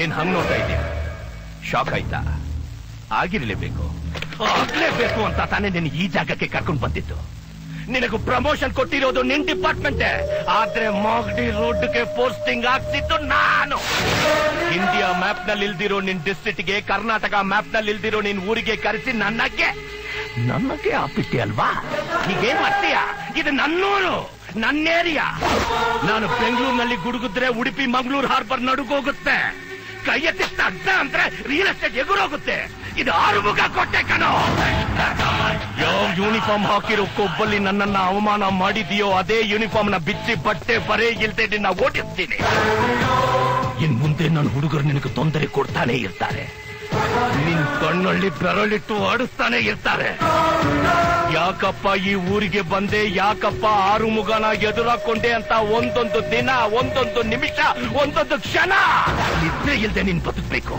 ಏನ್ ಹಂಗ್ ನೋಡ್ತಾ ಇದೆಯಾ? ಶಾಕ್ ಆಯ್ತಾ? ಆಗಿರ್ಲೇಬೇಕು ಅಂತ ತಾನೇ ನಿನ್ ಈ ಜಾಗಕ್ಕೆ ಕರ್ಕೊಂಡು ಬಂದಿದ್ದು. ನಿನಗೂ ಪ್ರಮೋಷನ್ ಕೊಟ್ಟಿರೋದು ನಿನ್ ಡಿಪಾರ್ಟ್ಮೆಂಟ್, ಆದ್ರೆ ಮಾಗಡಿ ರೋಡ್ಗೆ ಪೋಸ್ಟಿಂಗ್ ಆಗ್ತಿತ್ತು ನಾನು. ಇಂಡಿಯಾ ಮ್ಯಾಪ್ ನಲ್ಲಿ ಇಲ್ದಿರೋ ನಿನ್ ಡಿಸ್ಟ್ರಿಕ್ಟ್ಗೆ, ಕರ್ನಾಟಕ ಮ್ಯಾಪ್ ನಲ್ಲಿ ಇಲ್ದಿರೋ ನಿನ್ ಊರಿಗೆ ಕರೆಸಿ ನನಗೆ ಆಪಿಟ್ಟೆ ಅಲ್ವಾ? ಈಗೇನ್ ಮಾಡ್ತೀಯಾ? ಇದು ನನ್ನೂರು, ನನ್ನ ಏರಿಯಾ. ನಾನು ಬೆಂಗಳೂರಿನಲ್ಲಿ ಗುಡುಗಿದ್ರೆ ಉಡುಪಿ ಮಂಗಳೂರು ಹಾರ್ಬರ್ ನಡುಗೋಗುತ್ತೆ. ಕೈ ಎತ್ತಿಸ್ತ ಅಡ್ಡ ಅಂದ್ರೆ ರಿಯಲ್ ಎಸ್ಟೇಟ್ ಎಗುರೋಗುತ್ತೆ. ಇದು ಆರುಮುಗ ಕೊಟ್ಟೆ ಕಣೋ. ಯಾವ ಯೂನಿಫಾರ್ಮ್ ಹಾಕಿರೋ ಕೊಬ್ಬಲ್ಲಿ ನನ್ನನ್ನ ಅವಮಾನ ಮಾಡಿದೆಯೋ ಅದೇ ಯೂನಿಫಾರ್ಮ್ ನ ಬಿಚ್ಚಿ ಬಟ್ಟೆ ಬರೇ ಇಲ್ದೆ ನಿನ್ನ ಓಡಿಸ್ತೀನಿ. ಇನ್ ಮುಂದೆ ನನ್ನ ಹುಡುಗರು ನಿನಗೆ ತೊಂದರೆ ಕೊಡ್ತಾನೆ ಇರ್ತಾರೆ. ನಿನ್ ಕಣ್ಣಲ್ಲಿ ಬೆರಳಿಟ್ಟು ಆಡಿಸ್ತಾನೆ ಇರ್ತಾರೆ. ಯಾಕಪ್ಪ ಈ ಊರಿಗೆ ಬಂದೆ, ಯಾಕಪ್ಪ ಆರುಮುಗನ ಎದುರಾಕೊಂಡೆ ಅಂತ ಒಂದೊಂದು ದಿನ, ಒಂದೊಂದು ನಿಮಿಷ, ಒಂದೊಂದು ಕ್ಷಣ ನಿದ್ರೆ ಇಲ್ದೆ ನೀನ್ ಬದುಕ್ಬೇಕು.